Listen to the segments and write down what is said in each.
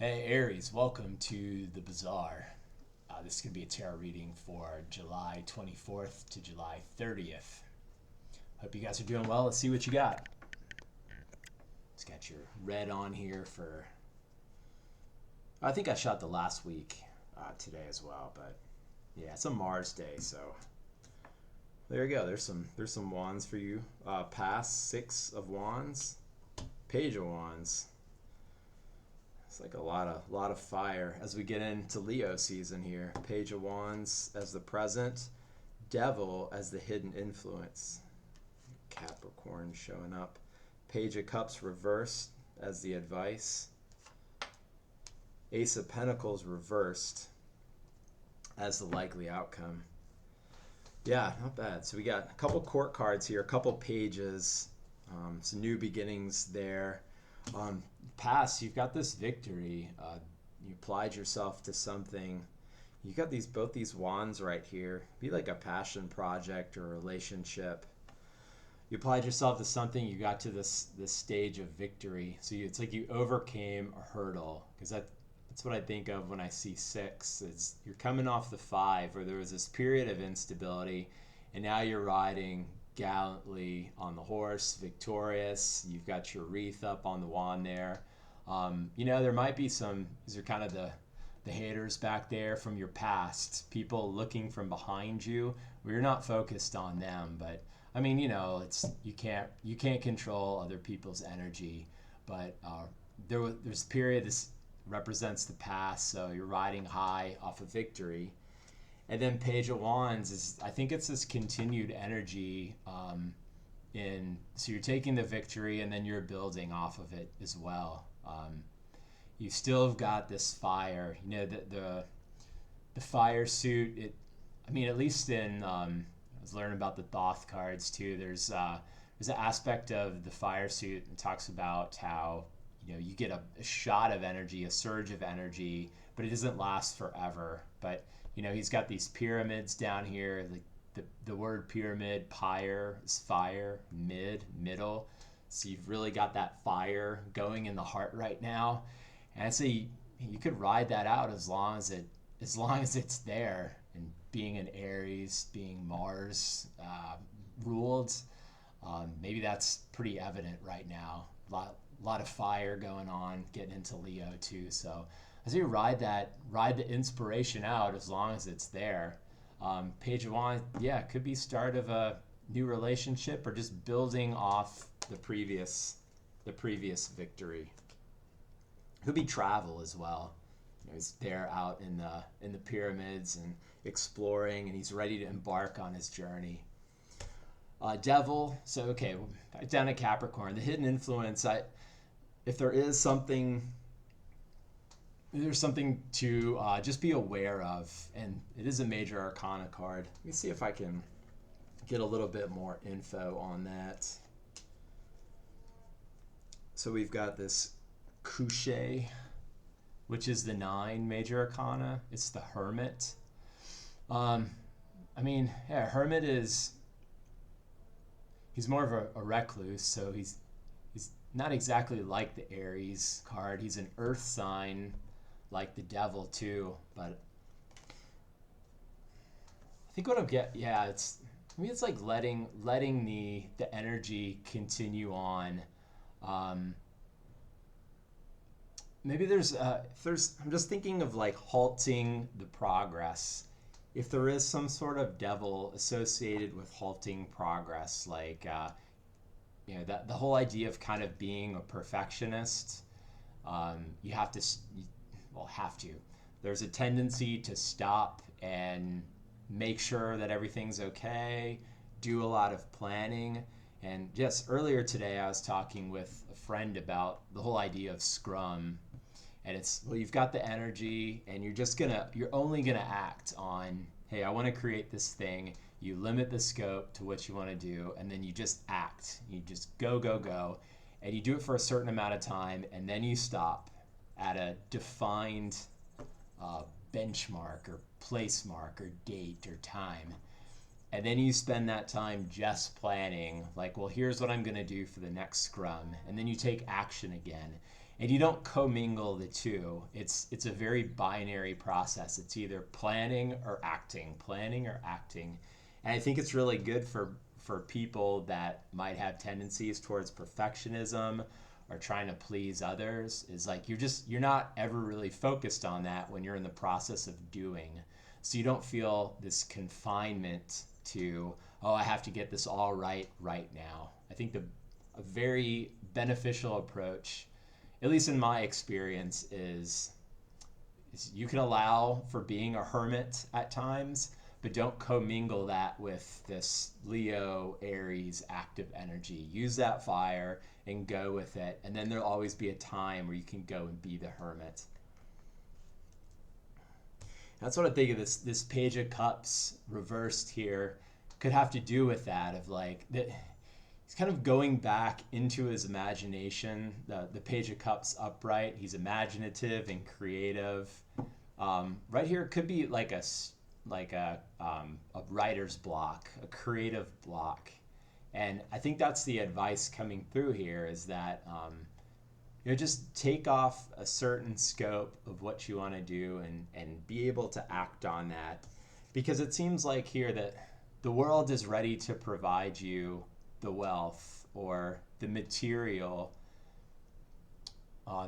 Hey Aries, welcome to the Bazaar. This is going to be a tarot reading for July 24th to July 30th. Hope you guys are doing well. Let's see what you got. It's got your red on here for... I think I shot the last week today as well, but yeah, it's a Mars day, so there you go. There's some wands for you. Pass 6 of wands, Page of wands. It's like a lot of fire as we get into Leo season here. Page of Wands as the present, Devil as the hidden influence. Capricorn showing up. Page of Cups reversed as the advice. Ace of Pentacles reversed as the likely outcome. Yeah, not bad. So we got a couple court cards here, a couple pages, some new beginnings there. Past, you've got this victory. You applied yourself to something. You got both these wands right here. Be like a passion project or a relationship. You applied yourself to something. You got to this stage of victory. So it's like you overcame a hurdle, because that's what I think of when I see 6. It's you're coming off the 5, where there was this period of instability, and now you're riding gallantly on the horse, victorious. You've got your wreath up on the wand there. There might be these are kind of the haters back there from your past, people looking from behind you. We're not focused on them, but I mean, it's you can't control other people's energy, but there's a period. This represents the past, so you're riding high off of victory. And then Page of Wands is, I think it's this continued energy so you're taking the victory and then you're building off of it as well. You still have got this fire, the fire suit. At least in, I was learning about the Thoth cards too. There's an aspect of the fire suit that talks about how, you get a shot of energy, a surge of energy, but it doesn't last forever. But he's got these pyramids down here. The word pyramid, pyre is fire, middle. So you've really got that fire going in the heart right now. And I'd say you could ride that out as long as it's there. And being an Aries, being Mars ruled, maybe that's pretty evident right now. A lot of fire going on, getting into Leo too. So as you ride the inspiration out as long as it's there. Page of Wands, yeah, it could be start of a new relationship or just building off the previous victory. It could be travel as well. He's there out in the pyramids and exploring, and he's ready to embark on his journey. Devil, so okay, back down to Capricorn, the hidden influence. If there's something to just be aware of, and it is a major arcana card. Let me see if I can get a little bit more info on that. So we've got this couche, which is the 9 major arcana. It's the Hermit. Hermit he's more of a recluse, so he's not exactly like the Aries card. He's an earth sign, like the Devil too, but I think what I'm it's like letting the energy continue on. Maybe I'm just thinking of like halting the progress. If there is some sort of devil associated with halting progress, like that the whole idea of kind of being a perfectionist, you have to. There's a tendency to stop and make sure that everything's okay, do a lot of planning. And just earlier today, I was talking with a friend about the whole idea of Scrum. And you've got the energy and you're only gonna act on, hey, I wanna create this thing. You limit the scope to what you wanna do, and then you just act. You just go. And you do it for a certain amount of time, and then you stop at a defined benchmark or place mark or date or time. And then you spend that time just planning, like, well, here's what I'm going to do for the next scrum. And then you take action again. And you don't commingle the two. It's a very binary process. It's either planning or acting, planning or acting. And I think it's really good for people that might have tendencies towards perfectionism or trying to please others. Is like you're not ever really focused on that when you're in the process of doing. So you don't feel this confinement to, oh, I have to get this all right now. I think a very beneficial approach, at least in my experience, is you can allow for being a hermit at times, but don't commingle that with this Leo, Aries active energy. Use that fire and go with it. And then there'll always be a time where you can go and be the hermit. That's what I think of this Page of Cups reversed here could have to do with that, of like that he's kind of going back into his imagination. The Page of Cups upright, he's imaginative and creative. Right here, it could be like a writer's block, a creative block. And I think that's the advice coming through here, is that just take off a certain scope of what you want to do and be able to act on that. Because it seems like here that the world is ready to provide you the wealth or the material,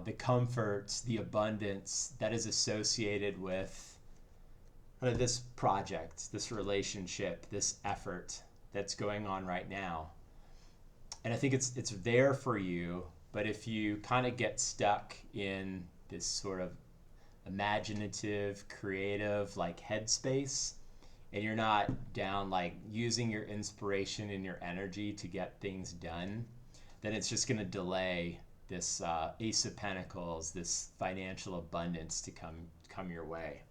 the comforts, the abundance that is associated with this project, this relationship, this effort that's going on right now. And I think it's there for you, but if you kind of get stuck in this sort of imaginative, creative, like headspace, and you're not down like using your inspiration and your energy to get things done, then it's just going to delay this Ace of Pentacles, this financial abundance to come your way.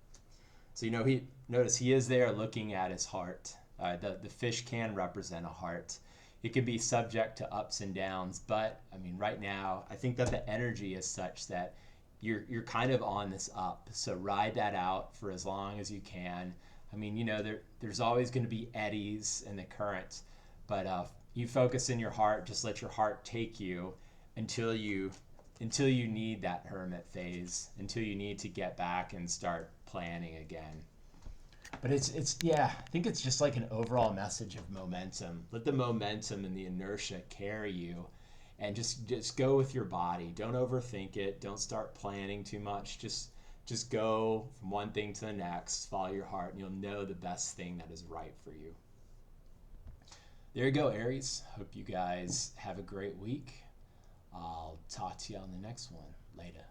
So he is there looking at his heart. The fish can represent a heart. It can be subject to ups and downs, but I mean, right now, I think that the energy is such that you're kind of on this up. So ride that out for as long as you can. I mean, there's always going to be eddies in the current, but you focus in your heart. Just let your heart take you until you need that hermit phase, until you need to get back and start planning again. But I think it's just like an overall message of momentum. Let the momentum and the inertia carry you, and just go with your body. Don't overthink it. Don't start planning too much. Just go from one thing to the next. Follow your heart, and you'll know the best thing that is right for you. There you go, Aries. Hope you guys have a great week. I'll talk to you on the next one. Later.